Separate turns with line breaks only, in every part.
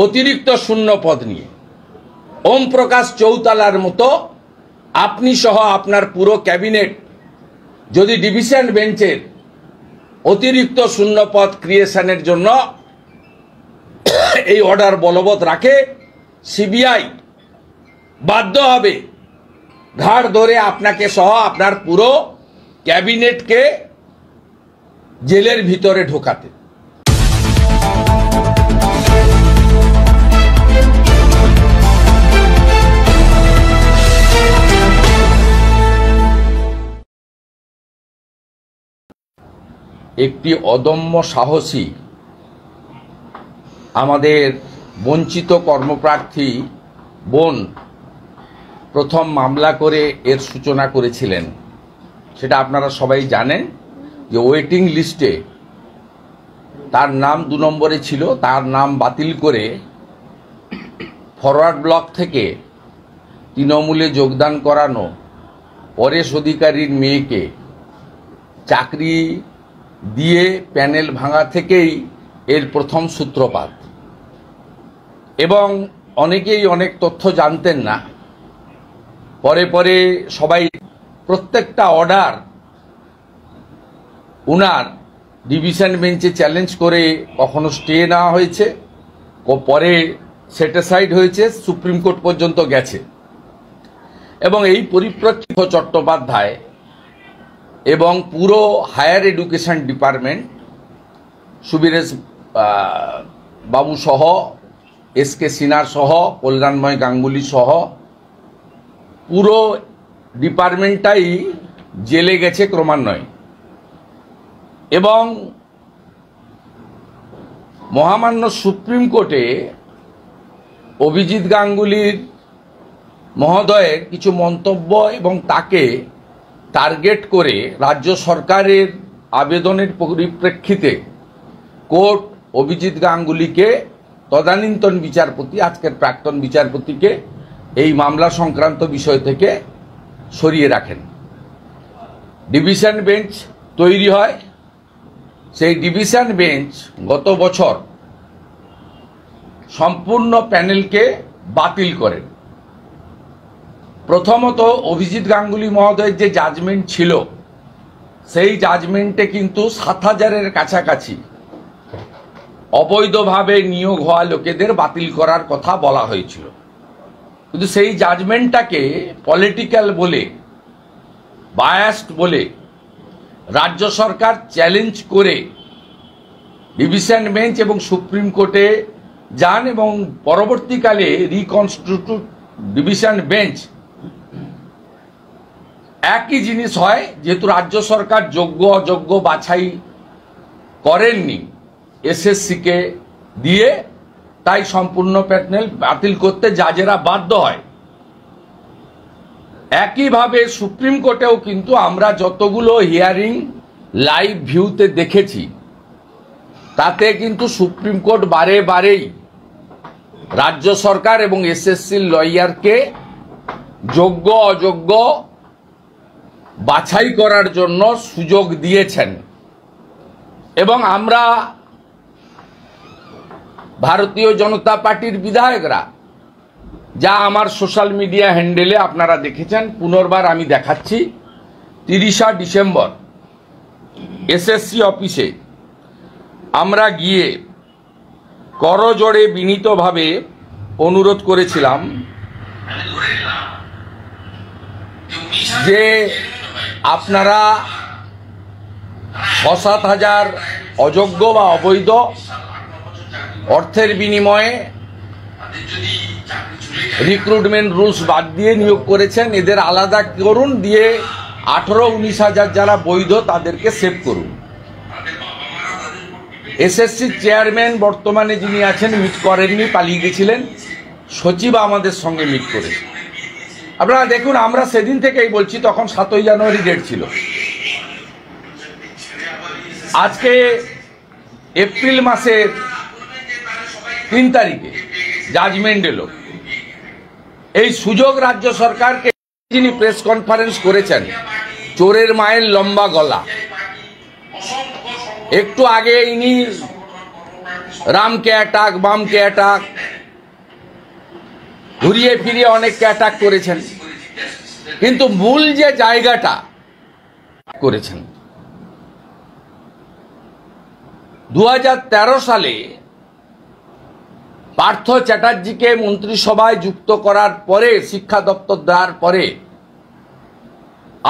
অতিরিক্ত শূন্য পদ নিয়ে ওম প্রকাশ চৌতালার মতো আপনি সহ আপনার পুরো ক্যাবিনেট যদি ডিভিশন বেঞ্চের অতিরিক্ত শূন্য পদ ক্রিয়েশনের জন্য এই অর্ডার বলবৎ রাখে, সিবিআই বাধ্য হবে ঘাড় ধরে আপনাকে সহ আপনার পুরো ক্যাবিনেটকে জেলের ভিতরে ঢোকাতে। একটি অদম্য সাহসী আমাদের বঞ্চিত কর্মপ্রার্থী বোন প্রথম মামলা করে এর সূচনা করেছিলেন। সেটা আপনারা সবাই জানেন যে ওয়েটিং লিস্টে তার নাম 2 নম্বরে ছিল, তার নাম বাতিল করে ফরওয়ার্ড ব্লক থেকে তৃণমূলে যোগদান করানো পরেশ অধিকারীর মেয়েকে চাকরি দিয়ে প্যানেল ভাঙা থেকেই এর প্রথম সূত্রপাত। এবং অনেকেই অনেক তথ্য জানতেন না, পরে পরে সবাই প্রত্যেকটা অর্ডার উনার ডিভিশন বেঞ্চে চ্যালেঞ্জ করে কখনো স্টে নেওয়া হয়েছে, পরে সেটিসাইড হয়েছে, সুপ্রিম কোর্ট পর্যন্ত গেছে। এবং এই পরিপ্রেক্ষিতে চট্টোপাধ্যায় এবং পুরো হায়ার এডুকেশন ডিপার্টমেন্ট সুবীরেশ বাবু সহ এসকে সিনহার সহ কল্যাণময় গাঙ্গুলি সহ পুরো ডিপার্টমেন্টটাই জেলে গেছে ক্রমান্বয়ে। এবং মহামান্য সুপ্রিম কোর্টে অভিজিৎ গাঙ্গুলির মহোদয়ের কিছু মন্তব্য এবং তাকে টার্গেট করে রাজ্য সরকারের আবেদনের পরিপ্রেক্ষিতে কোর্ট অভিজিৎ গাঙ্গুলিকে তদানীন্তন বিচারপতি, আজকের প্রাক্তন বিচারপতিকে এই মামলা সংক্রান্ত বিষয় থেকে সরিয়ে রাখেন। ডিভিশন বেঞ্চ তৈরি হয়, সেই ডিভিশন বেঞ্চ গত বছর সম্পূর্ণ প্যানেলকে বাতিল করেন। প্রথমত অভিজিৎ গাঙ্গুলি মহোদয়ের যে জাজমেন্ট ছিল সেই জাজমেন্টে কিন্তু 7,000-এর কাছাকাছি অবৈধভাবে নিয়োগ হওয়া লোকেদের বাতিল করার কথা বলা হয়েছিল। কিন্তু সেই জাজমেন্টটাকে পলিটিক্যাল বলে, বায়াসড বলে রাজ্য সরকার চ্যালেঞ্জ করে ডিভিশন বেঞ্চ এবং সুপ্রিম কোর্টে যান এবং পরবর্তীকালে রিকনস্টিটিউট ডিভিশন বেঞ্চ একই জিনিস হয়, যেহেতু রাজ্য সরকার যোগ্য অযোগ্য বাছাই করেননি এসএসসিকে দিয়ে, তাই সম্পূর্ণ প্যানেল বাতিল করতে জাজেরা বাধ্য হয়। একইভাবে সুপ্রিম কোর্টেও কিন্তু আমরা যতগুলো হিয়ারিং লাইভ ভিউতে দেখেছি তাতে কিন্তু সুপ্রিম কোর্ট বারে বারেই রাজ্য সরকার এবং এসএসসির লয়ারকে যোগ্য অযোগ্য বাছাই করার জন্য সুযোগ দিয়েছেন। এবং আমরা ভারতীয় জনতা পার্টির বিধায়করা, যা আমার সোশ্যাল মিডিয়া হ্যান্ডেলে আপনারা দেখেছেন, পুনর্বার আমি দেখাচ্ছি, 30 ডিসেম্বর এসএসসি অফিসে আমরা গিয়ে করজোড়ে বিনীতভাবে অনুরোধ করেছিলাম যে আপনারা 6-7 হাজার অযোগ্য বা অবৈধ অর্থের বিনিময়ে রিক্রুটমেন্ট রুলস বাদ দিয়ে নিয়োগ করেছেন, এদের আলাদা করুন, দিয়ে 18-19 হাজার যারা বৈধ তাদেরকে সেভ করুন। এসএসসি চেয়ারম্যান বর্তমানে যিনি আছেন মিট করেননি, পালিয়ে গেছিলেন, সচিব আমাদের সঙ্গে মিট করেছে। আপনারা দেখুন, আমরা সেদিন থেকেই বলছি, তখন 7ই জানুয়ারি ডেট ছিল। আজকে এপ্রিল মাসের 3 তারিখে জাজমেন্ট এলো। এই সুযোগ রাজ্য সরকারকে, যিনি প্রেস কনফারেন্স করেছেন, চোরের মায়ের লম্বা গলা, একটু আগে ইনি রামকে অ্যাটাক, বামকে অ্যাটাক, ঘুরিয়ে ফিরিয়ে অনেককে অ্যাটাক করেছেন, কিন্তু মূল যে জায়গাটা করেছেন 2013 সালে পার্থ চ্যাটার্জিকে মন্ত্রিসভায় যুক্ত করার পরে, শিক্ষা দপ্তর দেওয়ার পরে,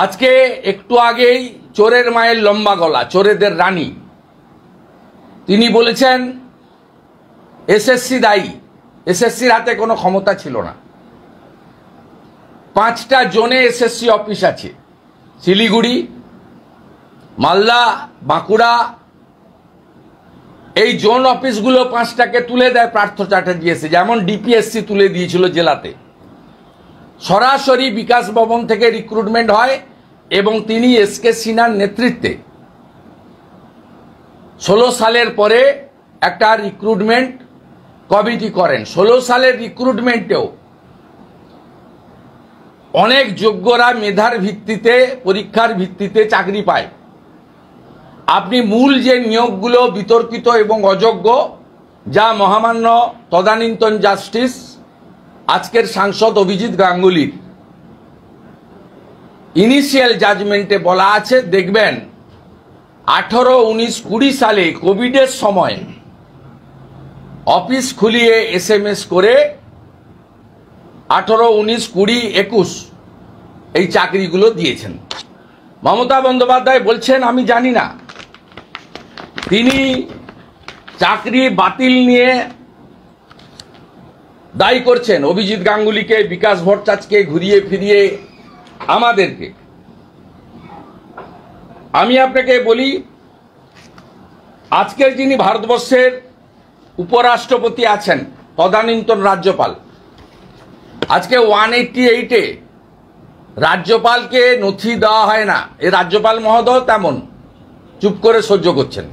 আজকে একটু আগেই চোরের মায়ের লম্বা গলা, চোরেদের রানী, তিনি বলেছেন এসএসসি দায়ী। এসএসসির হাতে কোনো ক্ষমতা ছিল না। 5টা জোনে এসএসসি অফিস আছে, শিলিগুড়ি, মালদা, বাঁকুড়া। এই জোন অফিসগুলো 5টাকে তুলে দেয় পার্থ চ্যাটার্জি এসে, যেমন ডিপিএসসি তুলে দিয়েছিল জেলাতে। সরাসরি বিকাশ ভবন থেকে রিক্রুটমেন্ট হয় এবং তিনি এসকে সিনহার নেতৃত্বে 16 সালের পরে একটা রিক্রুটমেন্ট কমিটি করেন। 16 সালের রিক্রুটমেন্টেও অনেক যোগ্যরা মেধার ভিত্তিতে, পরীক্ষার ভিত্তিতে চাকরি পায়। আপনি মূল যে নিয়োগগুলো বিতর্কিত এবং অযোগ্য, যা মহামান্য তদানীন্তন জাস্টিস আজকের সাংসদ অভিজিৎ গাঙ্গুলির ইনিশিয়াল জাজমেন্টে বলা আছে, দেখবেন 18, 19, 20 সালে কোভিডের সময় অফিস খুলিয়ে SMS করে 18, 19, 20, 21 এই চাকরিগুলো দিয়েছেন। মমতা বন্দ্যোপাধ্যায় বলছেন আমি জানি না। তিনি চাকরি বাতিল নিয়ে দায়ী করছেন অভিজিৎ গাঙ্গুলিকে, বিকাশ ভট্টাচার্যকে, ঘুরিয়ে ফিরিয়ে আমাদেরকে। আমি আপনাকে বলি, আজকের যিনি ভারতবর্ষের উপরাষ্ট্রপতি আছেন, তদানীন্তন রাজ্যপাল, আজকে 188-এ রাজ্যপালকে নথি দেওয়া হয় না। এই রাজ্যপাল মহোদয় তেমন চুপ করে সহ্য করছেন।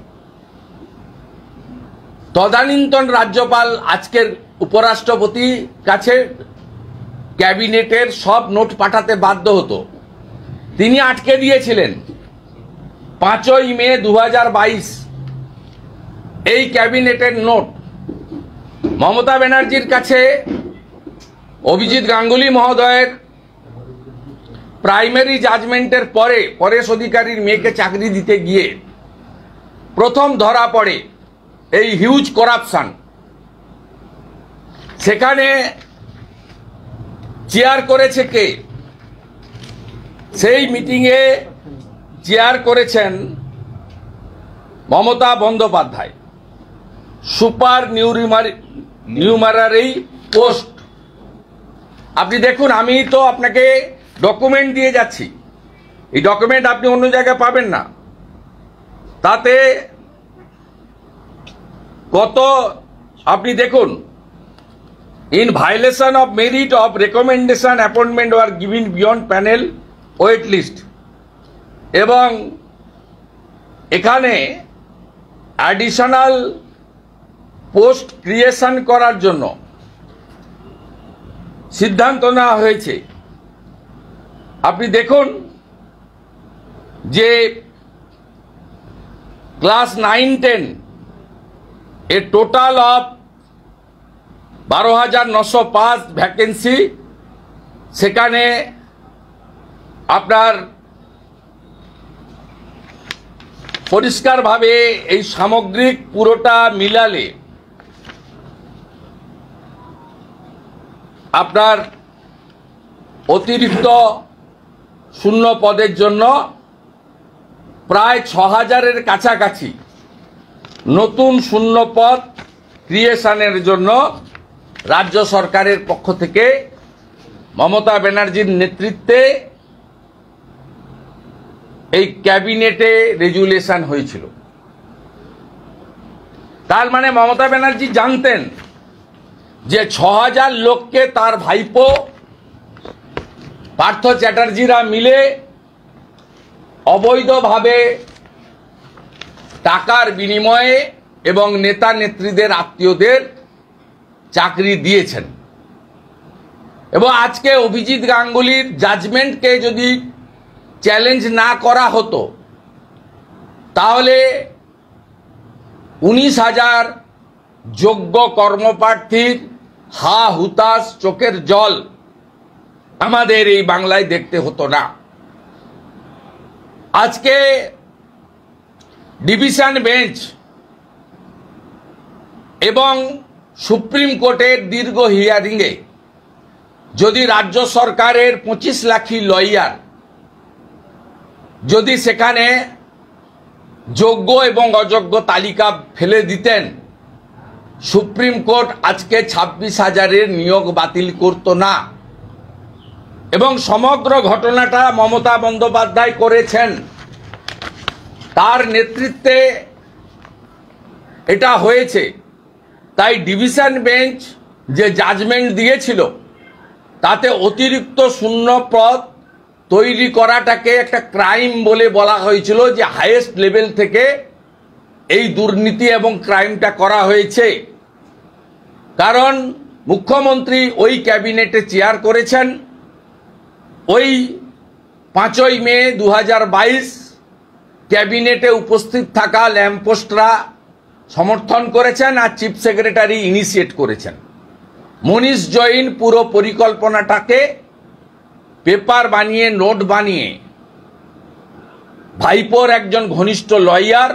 তদানীন্তন রাজ্যপাল আজকের উপরাষ্ট্রপতি কাছে ক্যাবিনেটের সব নোট পাঠাতে বাধ্য হতো। তিনি আটকে দিয়েছিলেন 5ই মে 2022 এই ক্যাবিনেটের নোট মমতা ব্যানার্জির কাছে অভিজিৎ গাঙ্গুলি মহোদয়ের প্রাইমারি জাজমেন্টের পরে পরেশ অধিকারীর মেয়েকে চাকরি দিতে গিয়ে প্রথম ধরা পড়ে এই হিউজ করাপশন। সেখানে চেয়ার করেছে কে? সেই মিটিংয়ে চেয়ার করেছেন Mamata Bandyopadhyay. Super numerary post. আপনি দেখুন, আমি তো আপনাকে ডকুমেন্ট দিয়ে যাচ্ছি, এই ডকুমেন্ট আপনি অন্য জায়গায় পাবেন না। তাতে কত আপনি দেখুন, in violation of merit of recommendation appointment were given beyond panel wait list, এবং এখানে অ্যাডিশনাল পোস্ট ক্রিয়েশন করার জন্য সিদ্ধান্ত নেওয়া হয়েছে। আপনি দেখুন যে class 9-10 A total of 12,905 vacancy, সেখানে আপনার পরিষ্কারভাবে এই সামগ্রিক পুরোটা মিলালে আপনার অতিরিক্ত শূন্য পদের জন্য প্রায় 6,000-এর কাছাকাছি নতুন শূন্য পদ ক্রিয়েশনের জন্য রাজ্য সরকারের পক্ষ থেকে মমতা ব্যানার্জির নেতৃত্বে এই ক্যাবিনেটে রেজুলেশন হয়েছিল। তার মানে মমতা ব্যানার্জি জানতেন যে 6,000 লোককে তার ভাইপো পার্থ চ্যাটার্জিরা মিলে অবৈধভাবে টাকার বিনিময়ে এবং নেতা নেত্রীদের আত্মীয়দের চাকরি দিয়েছেন। এবং আজকে অভিজিৎ গাঙ্গুলির জাজমেন্টকে যদি চ্যালেঞ্জ না করা হতো, তাহলে যোগ্য কর্মপ্রার্থীর হা হুতাশ চোখের জল আমাদের এই বাংলায় দেখতে হতো না। আজকে ডিভিশন বেঞ্চ এবং সুপ্রিম কোর্টের দীর্ঘ হিয়ারিংয়ে যদি রাজ্য সরকারের 25 লাখি লয়ার যদি সেখানে যোগ্য এবং অযোগ্য তালিকা ফেলে দিতেন, সুপ্রিম কোর্ট আজকে 26,000-এর নিয়োগ বাতিল করত না। এবং সমগ্র ঘটনাটা মমতা বন্দ্যোপাধ্যায় করেছেন, তার নেতৃত্বে এটা হয়েছে। তাই ডিভিশন বেঞ্চ যে জাজমেন্ট দিয়েছিল তাতে অতিরিক্ত শূন্য পদ তৈরি করাটাকে একটা ক্রাইম বলে বলা হয়েছিল, যে হাইয়েস্ট লেভেল থেকে এই দুর্নীতি এবং ক্রাইমটা করা হয়েছে। কারণ মুখ্যমন্ত্রী ওই ক্যাবিনেটে চেয়ার করেছেন। ওই 5ই মে 2022 ক্যাবিনেটে উপস্থিত থাকা ল্যাম্পপোস্টরা সমর্থন করেছেন আর চিফ সেক্রেটারি ইনিশিয়েট করেছেন। মনীষ জৈন পুরো পরিকল্পনাটাকে পেপার বানিয়ে নোট বানিয়ে ভাইপোর একজন ঘনিষ্ঠ লয়ার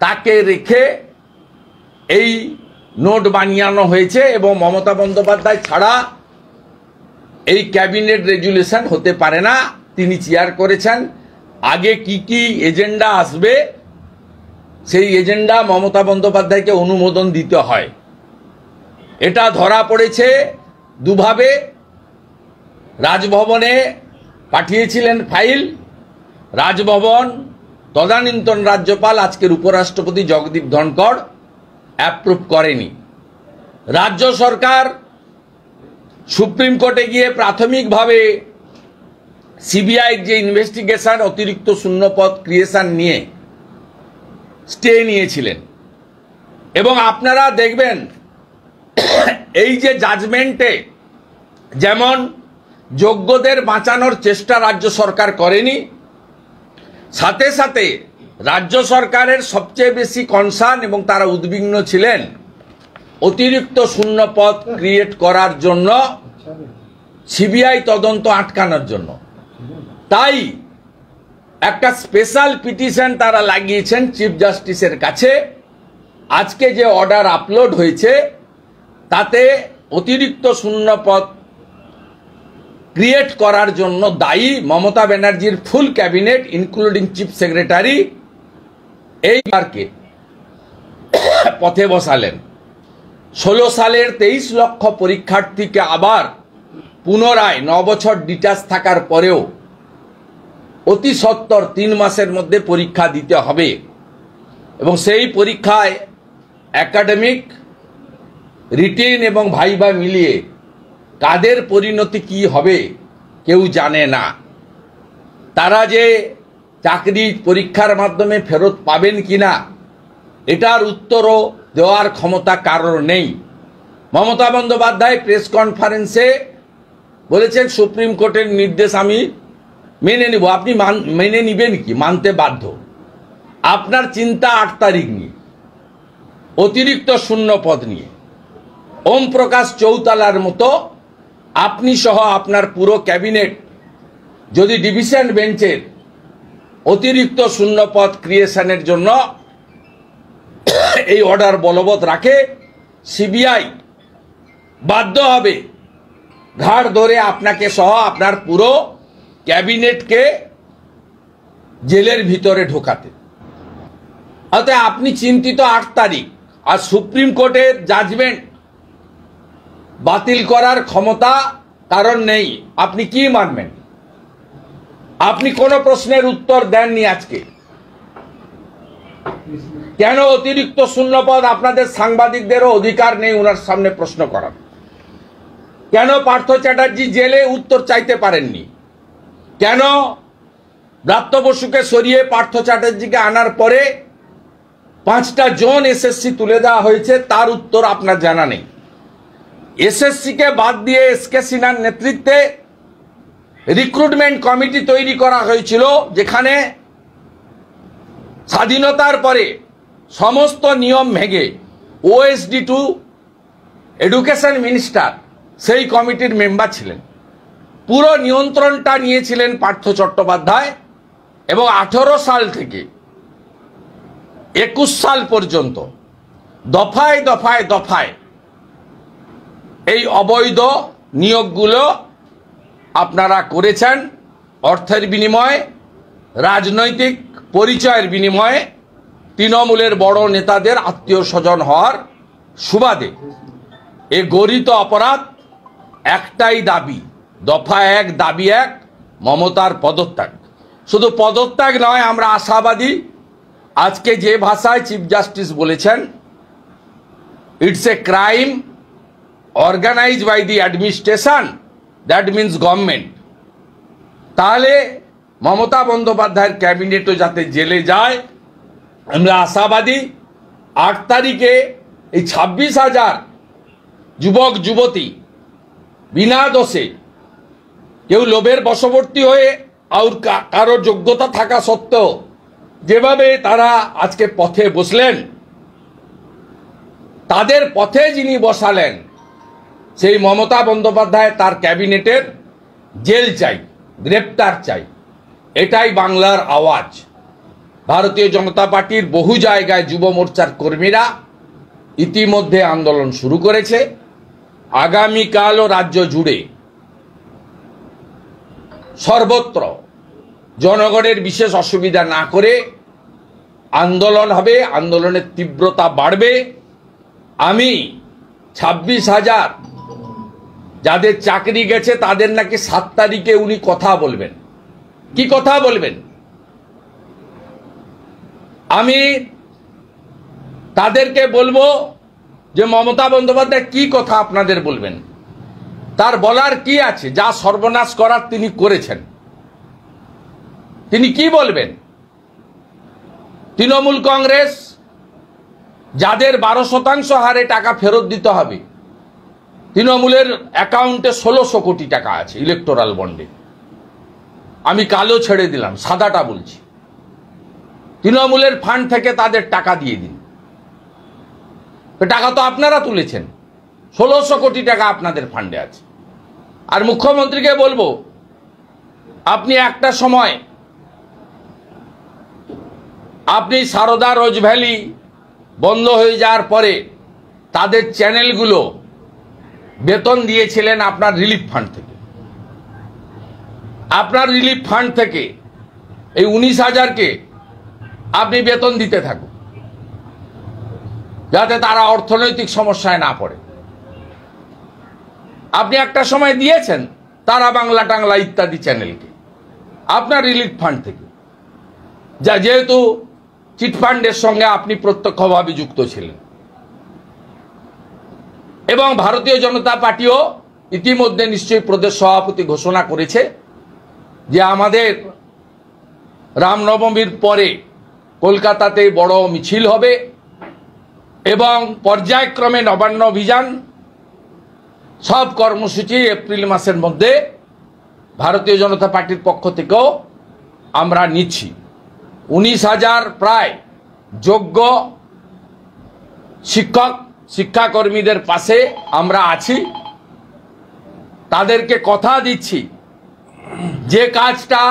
তাকে রেখে এই নোট বানিয়ানো হয়েছে। এবং মমতা বন্দ্যোপাধ্যায় ছাড়া এই ক্যাবিনেট রেজুলেশন হতে পারে না, তিনি চেয়ার করেছেন। আগে কি কি এজেন্ডা আসবে সেই এজেন্ডা মমতা বন্দ্যোপাধ্যায়কে অনুমোদন দিতে হয়। এটা ধরা পড়েছে দুভাবে। রাজভবনে পাঠিয়েছিলেন ফাইল, রাজভবন তদানীন্তন রাজ্যপাল আজকের উপরাষ্ট্রপতি জগদীপ ধনখড় অ্যাপ্রুভ করেনি। রাজ্য সরকার সুপ্রিম কোর্টে গিয়ে প্রাথমিকভাবে সিবিআই যে ইনভেস্টিগেশন অতিরিক্ত শূন্যপদ ক্রিয়েশন নিয়ে স্টে নিয়েছিলেন। এবং আপনারা দেখবেন এই যে জাজমেন্টে যেমন যোগ্যদের বাঁচানোর চেষ্টা রাজ্য সরকার করেনি, সাথে সাথে রাজ্য সরকারের সবচেয়ে বেশি কনসার্ন এবং তারা উদ্বিগ্ন ছিলেন অতিরিক্ত শূন্যপদ ক্রিয়েট করার জন্য, সিবিআই তদন্ত আটকানোর জন্য। তাই একটা স্পেশাল পিটিশন তারা লাগিয়েছেন চিফ জাস্টিসের কাছে। আজকে যে অর্ডার আপলোড হয়েছে তাতে অতিরিক্ত শূন্যপদ ক্রিয়েট করার জন্য দায়ী মমতা ব্যানার্জির ফুল ক্যাবিনেট ইনক্লুডিং চিফ সেক্রেটারি এই বারকে পথে বসালেন। 16 সালের 23 লক্ষ পরীক্ষার্থীকে আবার পুনরায় 9 বছর ডিটাচ থাকার পরেও অতি সত্বর 3 মাসের মধ্যে পরীক্ষা দিতে হবে। এবং সেই পরীক্ষায় একাডেমিক, রিটেন এবং ভাইবা মিলিয়ে কাদের পরিণতি কি হবে কেউ জানে না। তারা যে চাকরি পরীক্ষার মাধ্যমে ফেরত পাবেন কিনা এটার উত্তরও দেওয়ার ক্ষমতা কারোর নেই। মমতা বন্দ্যোপাধ্যায় প্রেস কনফারেন্সে বলেছেন সুপ্রিম কোর্টের নির্দেশ আমি মেনে নিব। আপনি মেনে নিবেন কি? মানতে বাধ্য। আপনার চিন্তা 8 তারিখ নিয়ে, অতিরিক্ত শূন্যপদ নিয়ে। ওম প্রকাশ চৌতালার মতো আপনি সহ আপনার পুরো ক্যাবিনেট যদি ডিভিশন বেঞ্চের অতিরিক্ত শূন্যপদ ক্রিয়েশনের জন্য এই অর্ডার বলবৎ রাখে, সিবিআই বাধ্য হবে ঘাড় ধরে আপনাকে সহ আপনার পুরো ক্যাবিনেটকে জেলের ভিতরে ঢোকাতে। অতএব আপনি চিন্তিত 8 তারিখ, আর সুপ্রিম কোর্টের জাজমেন্ট বাতিল করার ক্ষমতা কারণ নেই। আপনি কি মানবেন? আপনি কোনো প্রশ্নের উত্তর দেননি আজকে। কেন অতিরিক্ত শূন্যপদ? আপনাদের সাংবাদিকদেরও অধিকার নেই ওনার সামনে প্রশ্ন করার। কেন পার্থ চ্যাটার্জি জেলে? উত্তর চাইতে পারেননি। কেন ব্রাত্য বসুকে সরিয়ে পার্থ চ্যাটার্জিকে আনার পরে 5টা জোন এসএসসি তুলে দেওয়া হয়েছে তার উত্তর আপনার জানা নেই। এসএসসিকে বাদ দিয়ে এসকে সিনহার নেতৃত্বে রিক্রুটমেন্ট কমিটি তৈরি করা হয়েছিল, যেখানে স্বাধীনতার পরে সমস্ত নিয়ম ভেঙে ওএসডি টু এডুকেশন মিনিস্টার সেই কমিটির মেম্বার ছিলেন। পুরো নিয়ন্ত্রণটা নিয়েছিলেন পার্থ চট্টোপাধ্যায় এবং 18 সাল থেকে 21 সাল পর্যন্ত দফায় দফায় দফায় এই অবৈধ নিয়োগগুলো আপনারা করেছেন অর্থের বিনিময়ে, রাজনৈতিক পরিচয়ের বিনিময়ে, তৃণমূলের বড় নেতাদের আত্মীয় স্বজন হওয়ার সুবাদে। এ গরিত অপরাধ। একটাই দাবি, দফা 1 দাবি 1, মমতার পদত্যাগ। শুধু পদত্যাগ নয়, আমরা আশাবাদী আজকে যে ভাষায় চিফ জাস্টিস বলেছেন, it's a crime organised by the administration, that means government. তাহলে মমতা বন্দ্যোপাধ্যায়ের ক্যাবিনেটও যাতে জেলে যায়, আমরা আশাবাদী। 8 তারিখে এই 26,000 যুবক যুবতী বিনা দোষে, কেউ লোভের বশবর্তী হয়ে আর কারো যোগ্যতা থাকা সত্ত্বেও যেভাবে তারা আজকে পথে বসলেন, তাদের পথে যিনি বসালেন সেই মমতা বন্দ্যোপাধ্যায়, তার ক্যাবিনেটের জেল চাই, গ্রেপ্তার চাই। এটাই বাংলার আওয়াজ। ভারতীয় জনতা পার্টির বহু জায়গায় যুব মোর্চার কর্মীরা ইতিমধ্যে আন্দোলন শুরু করেছে। আগামীকালও রাজ্য জুড়ে সর্বত্র জনগণের বিশেষ অসুবিধা না করে আন্দোলন হবে, আন্দোলনের তীব্রতা বাড়বে। আমি 26,000 যাদের চাকরি গেছে তাদের নাকি 7 তারিখে উনি কথা বলবেন। কি কথা বলবেন? আমি তাদেরকে বলবো যে মমতা বন্দ্যোপাধ্যায় কি কথা আপনাদের বলবেন, তার বলার কি আছে? যা সর্বনাশ করার তিনি করেছেন, তিনি কি বলবেন? তৃণমূল কংগ্রেস যাদের 12% হারে টাকা ফেরত দিতে হবে, তৃণমূলের অ্যাকাউন্টে 1600 কোটি টাকা আছে ইলেকটোরাল বন্ডে। আমি কালো ছেড়ে দিলাম, সাদাটা বলছি। তৃণমূলের ফান্ড থেকে তাদের টাকা দিয়ে দিন। টাকা তো আপনারা তুলেছেন, 1600 কোটি টাকা আপনাদের ফান্ডে আছে। আর মুখ্যমন্ত্রীকে বলবো, আপনি একটা সময় আপনি সারদা রোজ ভ্যালি বন্ধ হয়ে যাওয়ার পরে তাদের চ্যানেলগুলো বেতন দিয়েছিলেন আপনার রিলিফ ফান্ড থেকে। আপনার রিলিফ ফান্ড থেকে এই 19,000কে আপনি বেতন দিতে থাকুন, যাতে তারা অর্থনৈতিক সমস্যায় না পড়ে। আপনি একটা সময় দিয়েছেন তারা বাংলা টাংলা ইত্যাদি চ্যানেলকে আপনার রিলিফ ফান্ড থেকে, যা যেহেতু চিটফান্ডের সঙ্গে আপনি প্রত্যক্ষভাবে যুক্ত ছিলেন। এবং ভারতীয় জনতা পার্টিও ইতিমধ্যে নিশ্চয়ই প্রদেশ সভাপতি ঘোষণা করেছে যে আমাদের রামনবমীর পরে কলকাতাতে বড় মিছিল হবে এবং পর্যায়ক্রমে নবান্ন অভিযান, সব কর্মসূচি এপ্রিল মাসের মধ্যে ভারতীয় জনতা পার্টির পক্ষ থেকেও আমরা নিচ্ছি। 19,000 প্রায় যোগ্য শিক্ষক শিক্ষাকর্মীদের পাশে আমরা আছি। তাদেরকে কথা দিচ্ছি যে কাজটা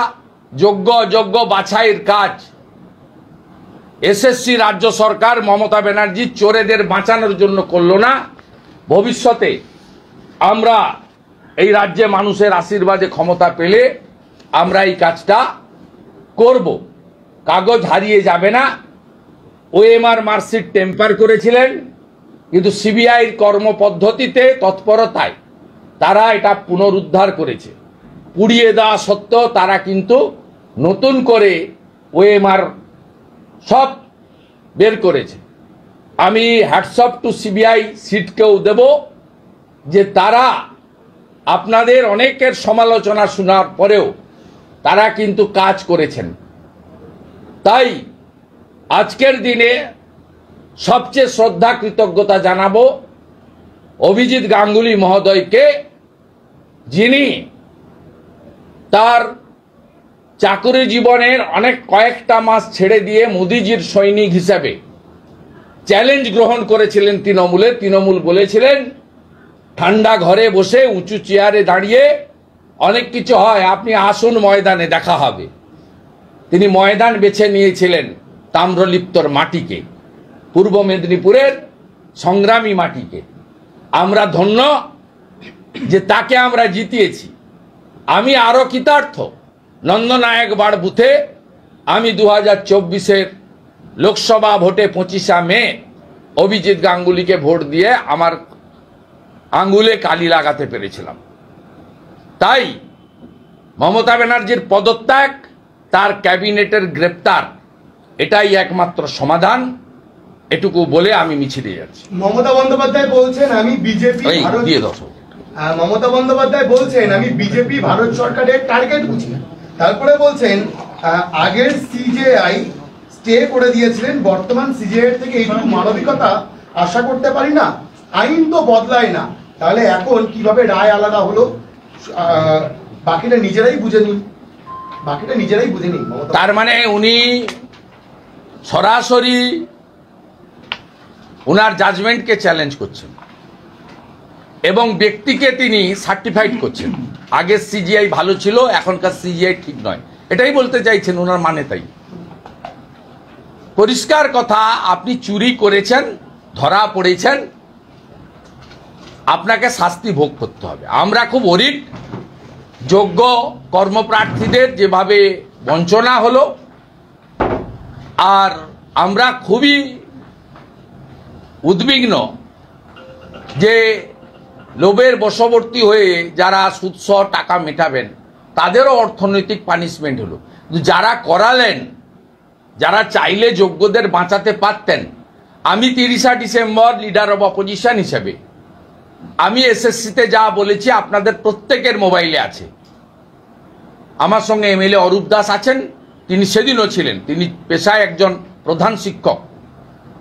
যোগ্য অযোগ্য বাছাইয়ের কাজ এসএসসি রাজ্য সরকার মমতা ব্যানার্জি চোরেদের বাঁচানোর জন্য করলো না, ভবিষ্যতে আমরা এই রাজ্যে মানুষের আশীর্বাদে ক্ষমতা পেলে আমরা এই কাজটা করব। কাগজ হারিয়ে যাবে না। ওএমআর মার্কশিট টেম্পার করেছিলেন, কিন্তু সিবিআইর কর্মপদ্ধতিতে তৎপরতায় তারা এটা পুনরুদ্ধার করেছে। পুড়িয়ে দেওয়া সত্ত্বেও তারা কিন্তু নতুন করে ওএমআর সব বের করেছে। আমি হ্যাটস অফ টু সিবিআই সিটকেও দেব যে তারা আপনাদের অনেকের সমালোচনা শোনার পরেও তারা কিন্তু কাজ করেছেন। তাই আজকের দিনে সবচেয়ে শ্রদ্ধা কৃতজ্ঞতা জানাবো অভিজিৎ গাঙ্গুলি মহোদয়কে, যিনি তার চাকরি জীবনের কয়েকটা মাস ছেড়ে দিয়ে মোদিজির সৈনিক হিসেবে চ্যালেঞ্জ গ্রহণ করেছিলেন তৃণমূলের। তৃণমূল বলেছিলেন ঠান্ডা ঘরে বসে উঁচু চেয়ারে দাঁড়িয়ে অনেক কিছু হয়, আপনি আসুন ময়দানে দেখা হবে। তিনি ময়দান বেছে নিয়েছিলেন তাম্রলিপ্তর মাটিকে, পূর্ব মেদিনীপুরের সংগ্রামী মাটিকে। আমরা ধন্য যে তাকে আমরা জিতিয়েছি। আমি আরো কৃতার্থ, নন্দনায়ক বাড় বুথে আমি 2024-এর লোকসভা ভোটে 25শে মে অভিজিৎ গাঙ্গুলিকে ভোট দিয়ে আমার আঙ্গুলে কালি লাগাতে পেরেছিলাম। তাই মমতা ব্যানার্জির পদত্যাগ, তার ক্যাবিনেটের গ্রেপ্তার, এটাই একমাত্র সমাধান। এটুকু বলে আমি মিছিলে যাচ্ছি।
মমতা বন্দ্যোপাধ্যায় বলছেন আমি বিজেপি মমতা বন্দ্যোপাধ্যায় বলছেন আমি বিজেপি ভারত সরকারের টার্গেট বুঝি। তারপরে বলছেন আগের সিজেআই স্টে করে দিয়েছিলেন, বর্তমান সিজেআই থেকে এইটুকু মানবিকতা আশা করতে পারি না। আইন তো বদলায় না, তাহলে এখন কিভাবে রায় আলাদা হলো? বাকিটা নিজেরাই বুঝে নিন,
তার মানে উনি সরাসরি উনার জাজমেন্টকে চ্যালেঞ্জ করছেন এবং ব্যক্তিকে তিনি সার্টিফাইড করছেন। আগের সিজিআই ভালো ছিল, এখনকার সিজিআই ঠিক নয়, এটাই বলতে চাইছেন ওনার মানে। তাই পরিষ্কার কথা, আপনি চুরি করেছেন, ধরা পড়েছেন, আপনাকে শাস্তি ভোগ করতে হবে। আমরা খুব অরিড, যোগ্য কর্মপ্রার্থীদের যেভাবে বঞ্চনা হলো, আর আমরা খুবই উদ্বিগ্ন যে লোভের বশবর্তী হয়ে যারা সুদসহ টাকা মেটাবেন তাদেরও অর্থনৈতিক পানিশমেন্ট হলো। যারা করালেন, যারা চাইলে যোগ্যদের বাঁচাতে পারতেন। আমি 30শে ডিসেম্বর লিডার অব অপোজিশন হিসেবে আমি এসএসসিতে যা বলেছি আপনাদের প্রত্যেকের মোবাইলে আছে। আমার সঙ্গে এমএলএ অরূপ দাস আছেন, তিনি সেদিনও ছিলেন, তিনি পেশায় একজন প্রধান শিক্ষক,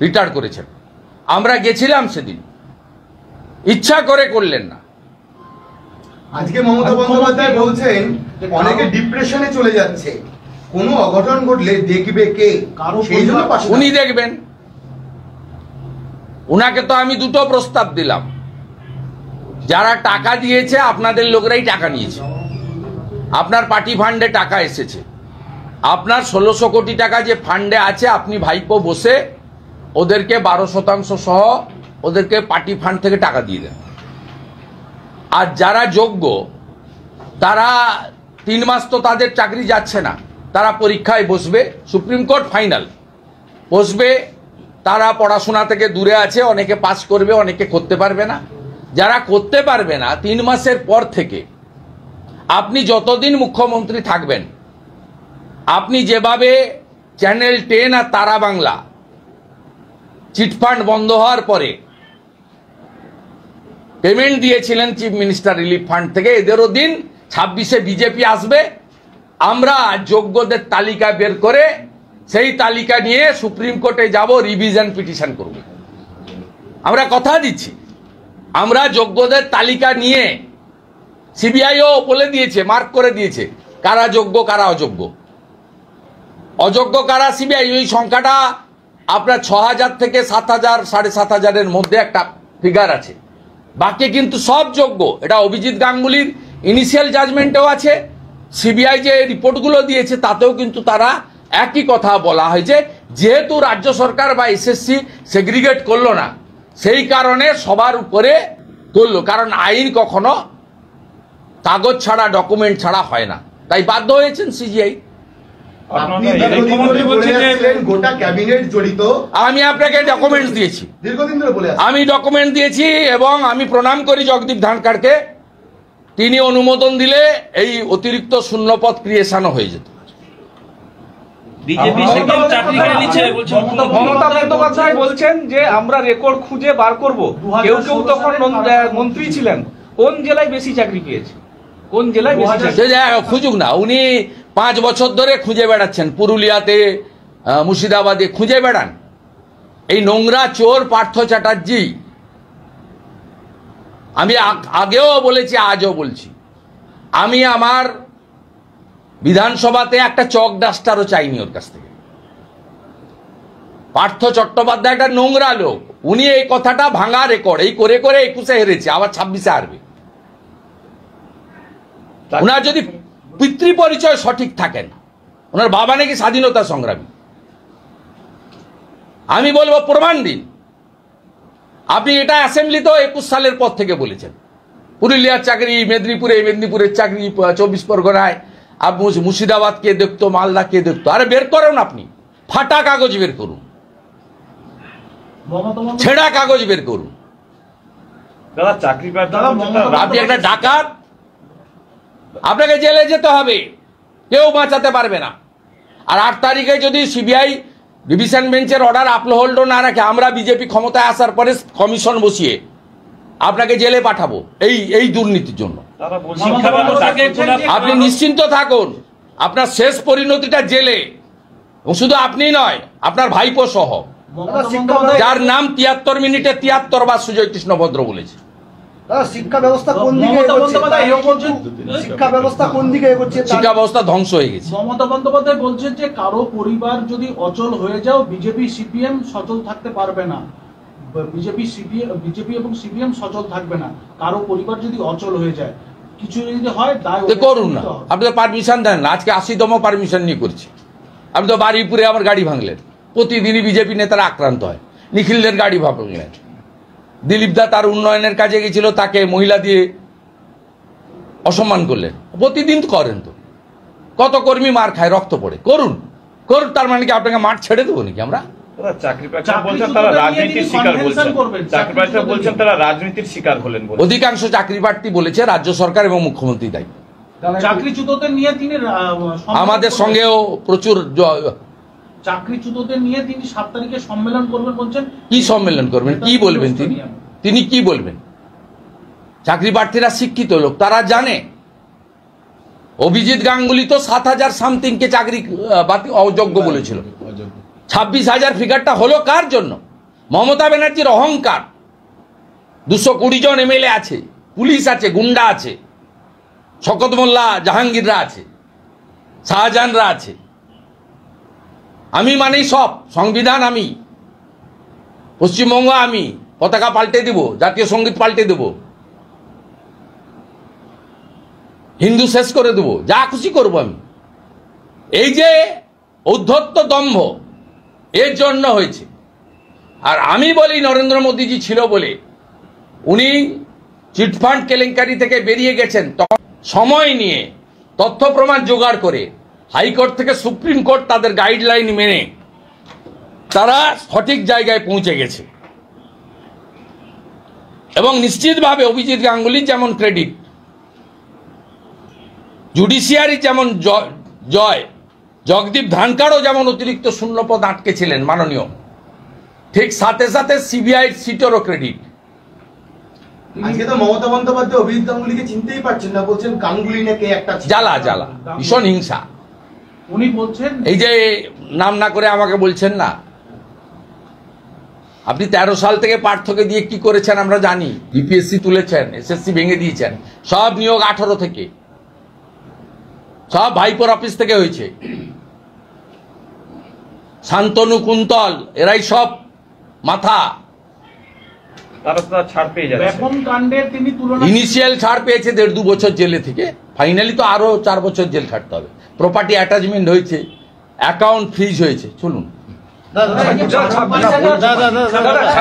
রিটায়ার করেছেন। আমরা গেছিলাম সেদিন, ইচ্ছা করে করলেন না।
আজকে মমতা বন্দ্যোপাধ্যায় বলছেন অনেকে ডিপ্রেশনে চলে যাচ্ছে, কোনো অঘটন ঘটলে দেখবে কে? সেই জন্য
উনি দেখবেন। উনাকে তো আমি দুটো প্রস্তাব দিলাম। যারা টাকা দিয়েছে আপনাদের লোকরাই টাকা নিয়েছে, আপনার পার্টি ফান্ডে টাকা এসেছে, আপনার 1600 কোটি টাকা যে ফান্ডে আছে, আপনি ভাইপো বসে ওদেরকে 12% সহ ওদেরকে পার্টি ফান্ড থেকে টাকা দিয়ে দেন। আর যারা যোগ্য তারা 3 মাস তো তাদের চাকরি যাচ্ছে না, তারা পরীক্ষায় বসবে, সুপ্রিম কোর্ট ফাইনাল বসবে। তারা পড়াশোনা থেকে দূরে আছে, অনেকে পাস করবে, অনেকে করতে পারবে না। যারা করতে পারবে না 3 মাসের পর থেকে আপনি যতদিন মুখ্যমন্ত্রী থাকবেন, আপনি যেভাবে চ্যানেল 10 আর তারা বাংলা চিটফান্ড বন্ধ হওয়ার পরে পেমেন্ট দিয়েছিলেন চিফ মিনিস্টার রিলিফ ফান্ড থেকে, এদেরও দিন 26শে বিজেপি আসবে, আমরা যোগ্যদের তালিকা বের করে সেই তালিকা নিয়ে সুপ্রিম কোর্টে যাব, রিভিশন পিটিশন করব। আমরা কথা দিচ্ছি, আমরা যোগ্যদের তালিকা নিয়ে, সিবিআইও বলে দিয়েছে, মার্ক করে দিয়েছে কারা যোগ্য কারা অযোগ্য। অযোগ্য কারা সিবিআই ওই সংখ্যাটা আপনার 6000 থেকে 7000, 7500-এর মধ্যে একটা ফিগার আছে। বাকি কিন্তু সব যোগ্য। এটা অভিজিৎ গাঙ্গুলির ইনিশিয়াল জাজমেন্টেও আছে, সিবিআই যে রিপোর্টগুলো দিয়েছে তাতেও কিন্তু তারা একই কথা বলা হয়েছে। যেহেতু রাজ্য সরকার বা এসএসসি সেগ্রিগেট করলো না, সেই কারণে সবার উপরে করলো। কারণ আইন কখনো কাগজ ছাড়া, ডকুমেন্ট ছাড়া হয় না, তাই বাধ্য হয়েছেন সিজিআই। আমি আপনাকে ডকুমেন্টস দিয়েছি, আমি ডকুমেন্ট দিয়েছি এবং আমি প্রণাম করি জগদীপ ধনখড়কে। তিনি অনুমোদন দিলে এই অতিরিক্ত শূন্যপদ ক্রিয়েশনও হয়ে যেত।
মমতা বন্দ্যোপাধ্যায় বলছেন যে আমরা রেকর্ড খুঁজে বার করব। কেউ কেউ তখন মন্ত্রী ছিলেন, কোন জেলায় বেশি চাকরি পেয়েছে, কোন জেলায় বেশি চাকরি?
খুঁজুক না, উনি 5 বছর ধরে খুঁজে বেড়াচ্ছেন, পুরুলিয়াতে, মুর্শিদাবাদে খুঁজে বেড়ান। এই নোংরা চোর পার্থ চ্যাটার্জি, আমি আগেও বলেছি, আজও বলছি, আমি আমার বিধানসভাতে একটা চক ডাস্টারও চাইনি ওর কাছ থেকে। পার্থ চট্টোপাধ্যায় একটা নোংরা লোক, উনি এই কথাটা ভাঙা রেকর্ড, এই করে করে 21-এ হেরেছে, আবার 26-এ হারবে। ওনার যদি পিতৃ পরিচয় সঠিক থাকেন, ওনার বাবা নাকি স্বাধীনতা সংগ্রামী, আমি বলবো প্রমাণ দিন। আপনি এটা অ্যাসেম্বলিতেও 21 সালের পর থেকে বলেছেন, পুরুলিয়ার চাকরি, মেদিনীপুরের চাকরি, 24 পরগনায়, মুর্শিদাবাদ কে দেখতো, মালদা কে দেখতো। আরে বের করুন, আপনি ফাটা কাগজ বের করুন, ছেঁড়া কাগজ বের করুন। আপনি একটা ডাকাত, আপনাকে জেলে যেতে হবে, কেউ বাঁচাতে পারবে না। আর 8 তারিখে যদি সিবিআই ডিভিশন বেঞ্চের অর্ডার আপহোল্ড না রাখে, আমরা বিজেপি ক্ষমতায় আসার পরে কমিশন বসিয়ে আপনাকে জেলে পাঠাবো এই দুর্নীতির জন্য। আপনি নিশ্চিন্ত থাকুন, আপনার শেষ পরিণতিটা জেলে। শুধু আপনি নয়, আপনার ভাইপো সহ, যার নাম 73 মিনিটে 73 বার সুজয় কৃষ্ণ ভদ্র বলেছে।
শিক্ষা ব্যবস্থা কোন দিকে এগোচ্ছে? শিক্ষা ব্যবস্থা কোন দিকে এগোচ্ছে?
শিক্ষা ব্যবস্থা ধ্বংস হয়ে গেছে।
মমতা বন্দ্যোপাধ্যায় বলছেন যে কারো পরিবার যদি অচল হয়ে যাও, বিজেপি সিপিএম সচল থাকতে পারবে না। বিজেপি এবং সিপিএম সচল থাকবে না, কারো পরিবার যদি অচল হয়ে যায়, কিছু যদি হয় দায়
করুন না। আপনি তো পারমিশন দেন না, আজকে 80তম পারমিশন নিয়ে করছি। আপনি তো বারুইপুরে আমার গাড়ি ভাঙলেন, প্রতিদিনই বিজেপি নেতারা আক্রান্ত হয়। নিখিলদের গাড়ি ভাঙলেন, দিলীপ দা তার উন্নয়নের কাজে গেছিল, তাকে মহিলা দিয়ে অসম্মান করলেন। প্রতিদিন তো করেন, তো কত কর্মী মার খায়, রক্ত পড়ে। করুন, তার মানে কি আপনাকে মাঠ ছেড়ে দেবো নাকি আমরা? অধিকাংশ চাকরি প্রার্থী বলেছে রাজ্য সরকার এবং মুখ্যমন্ত্রী দায়ী।
চাকরিচ্যুতদের নিয়ে তিনি
আমাদের সঙ্গেও প্রচুর
চাকরিচ্যুতদের নিয়ে তিনি 7 তারিখে সম্মেলন করবেন বলছেন।
কি সম্মেলন করবেন, কি বলবেন তিনি কি বলবেন? চাকরি প্রার্থীরা শিক্ষিত লোক, তারা জানে। অভিজিৎ গাঙ্গুলি তো 7,000 সামথিংকে চাকরি অযোগ্য বলেছিল। 26,000 ফিগারটা হলো কার জন্য? মমতা ব্যানার্জির অহংকার। 220 জন এমএলএ আছে, পুলিশ আছে, গুন্ডা আছে, শকত মোল্লা, জাহাঙ্গীররা আছে, শাহজাহানরা আছে। আমি মানেই সব, সংবিধান আমি, পশ্চিমবঙ্গ আমি, পতাকা পাল্টে দেব, জাতীয় সঙ্গীত পাল্টে দেব, হিন্দু শেষ করে দেব, যা খুশি করব আমি। এই যে ঔদ্ধত্য দম্ভ, এর জন্য হয়েছে। আর আমি বলি নরেন্দ্র মোদীজি ছিল বলে উনি চিটফান্ড কেলেঙ্কারি থেকে বেরিয়ে গেছেন। তখন সময় নিয়ে তথ্য প্রমাণ জোগাড় করে হাইকোর্ট থেকে সুপ্রিম কোর্ট তাদের গাইডলাইন মেনে তারা সঠিক জায়গায় পৌঁছে গেছে। এবং নিশ্চিতভাবে অভিজিৎ গাঙ্গুলির যেমন ক্রেডিট, জুডিশিয়ারি যেমন জয়, জগদীপ ধানকারও যেমন অতিরিক্ত শূন্যপদ আটকে ছিলেন মাননীয়, ঠিক সাথে সাথে সিবিআই সিটেরও ক্রেডিট।
আজকে তো মমতা বন্দ্যোপাধ্যায় অভিজিৎ গাঙ্গুলিকে চিনতেই পারছেন না, বলছেন গাঙ্গুলি নাকি একটা
জ্বালা জ্বালা, ভীষণ হিংসা।
উনি বলছেন
এই যে নাম না করে আমাকে বলছেন না, আপনি 13 সাল থেকে পার্থকে দিয়ে কি করেছেন আমরা জানি। ইপিএসসি তুলেছেন, এসএসসি ভেঙে দিয়েছেন, সব নিয়োগ 18 থেকে, সব ভাইপোর অফিস থেকে হয়েছে। শান্তনু, কুন্তল, এরাই সব মাথা। ইনিশিয়াল ছাড় পেয়েছে 1.5-2 বছর জেলে থেকে, ফাইনালি তো আরো 4 বছর জেল খাটতে হবে। প্রপার্টি অ্যাটাচমেন্ট হয়েছে, অ্যাকাউন্ট ফ্রিজ হয়েছে। চলুন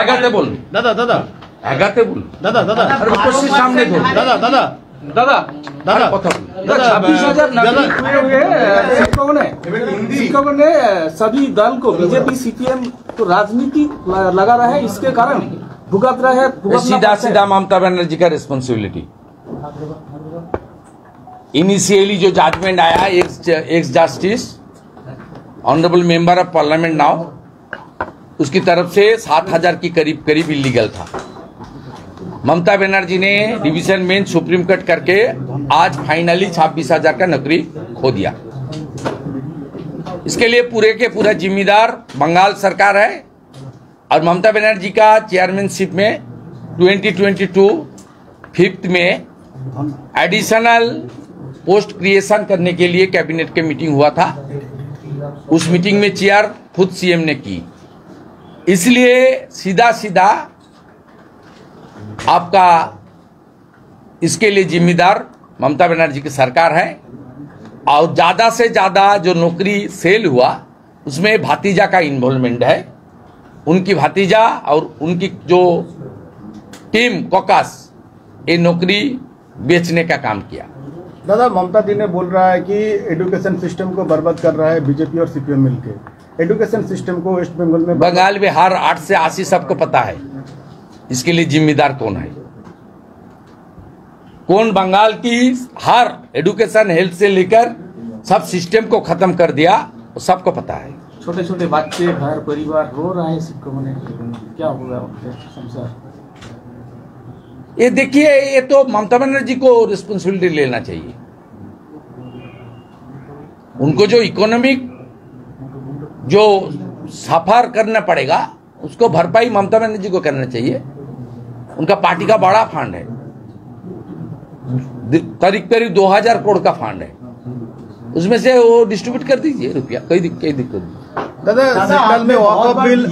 এগাতে বলুন, এগাতে বলুন, সামনে ধরুন, কথা বলুন।
26,000 नकली हुए शिक्षकों ने सभी दल को, बीजेपी सीपीएम तो राजनीति लगा रहा है, इसके कारण भुगत रहा है।
सीधा ममता बनर्जी का रिस्पॉन्सिबिलिटी। इनिशियली जो जजमेंट आया, x justice honourable member of parliament now, उसकी तरफ से 7,000 की करीब इलीगल था। ममता बनर्जी ने डिवीजन बेंच सुप्रीम कोर्ट करके आज फाइनली 26,000 का नौकरी खो दिया। इसके लिए पूरे के पूरा जिम्मेदार बंगाल सरकार है। और ममता बनर्जी का चेयरमैनशिप में 2022 5th में एडिशनल पोस्ट क्रिएशन करने के लिए कैबिनेट के मीटिंग हुआ था। उस मीटिंग में चेयर खुद सीएम ने की। इसलिए सीधा सीधा आपका इसके लिए जिम्मेदार ममता बनर्जी की सरकार है। और ज़्यादा से ज़्यादा जो नौकरी सेल हुआ उसमें भातीजा का इन्वॉल्वमेंट है। उनकी भातीजा और उनकी जो टीम कॉकस ये नौकरी बेचने का काम किया।
दादा, ममता जी ने बोल रहा है कि एजुकेशन सिस्टम को बर्बाद कर रहा है बीजेपी और सीपीएम मिलके। एजुकेशन सिस्टम को वेस्ट बंगाल में
बंगाल में हर 8 से 80 सबको पता है। इसके लिए जिम्मेदार कौन है, कौन बंगाल की हर एजुकेशन हेल्थ से लेकर सब सिस्टम को खत्म कर दिया, वो सबको पता है।
छोटे छोटे बच्चे, घर परिवार रो रहे हैं, शिक्षकों ने क्या होगा उनके संसार।
ये देखिए, ये तो ममता बनर्जी को रिस्पॉन्सिबिलिटी लेना चाहिए। उनको जो इकोनॉमिक जो सफर करना पड़ेगा उसको भरपाई ममता बनर्जी को करना चाहिए। उनका पार्टी का बड़ा फंड है, करीब करीब 2000 करोड़ का फंड है, उसमें से वो डिस्ट्रीब्यूट कर दीजिए रुपया, कोई दिक्कत नहीं।
दादा, सेंट्रल में वॉकअप बिल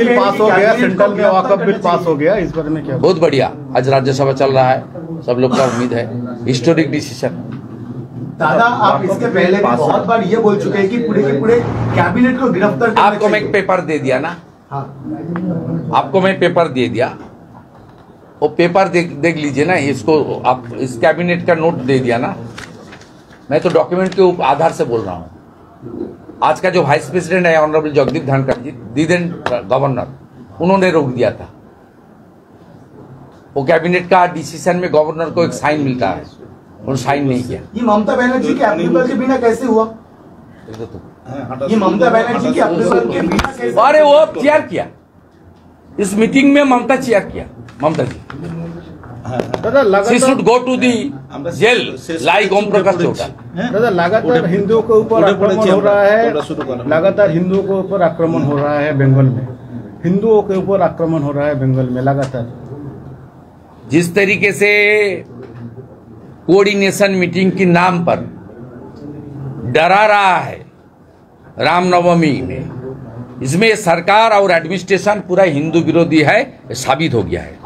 पास हो गया, सेंट्रल में वॉकअप बिल पास हो गया, इस बारे में क्या?
बहुत बढ़िया, आज राज्यसभा चल रहा है, सब लोग का उम्मीद है हिस्टोरिक डिसीजन।
दादा, आप इसके पहले भी बहुत बार ये बोल चुके हैं कि पूरे के पूरे कैबिनेट को गिरफ्तार करना
आपको मैं
चाहिए।
एक पेपर दे दिया ना,
हाँ।
आपको मैं पेपर दे दिया, वो पेपर देख लीजिए ना। इसको आप इस कैबिनेट का नोट दे दिया ना। मैं तो डॉक्यूमेंट के आधार से बोल रहा हूँ। आज का जो वाइस प्रेसिडेंट है ऑनरेबल जगदीप धनखड़ जी, दीदेन गवर्नर, उन्होंने रोक दिया था। वो कैबिनेट का डिसीजन में गवर्नर को एक साइन मिलता है, उन्होंने साइन नहीं किया।
ये ममता बनर्जी के अप्रूवल के बिना कैसे हुआ? ये ममता बनर्जी के अप्रूवल के बिना कैसे?
अरे वो चेयर किया, इस मीटिंग में ममता चेयर किया, ममता जी।
दादा,
She should go to the jail like Om Prakash Chautala.
दादा, लगातार हिंदुओं के ऊपर आक्रमण हो रहा है, लगातार हिंदुओं के ऊपर आक्रमण हो रहा है बंगाल में, हिंदुओं के ऊपर आक्रमण हो रहा है बंगाल में लगातार।
जिस तरीके से कोऑर्डिनेशन मीटिंग के नाम पर डरा रहा है रामनवमी में, इसमें सरकार और एडमिनिस्ट्रेशन पूरा हिंदू विरोधी है, साबित हो गया है।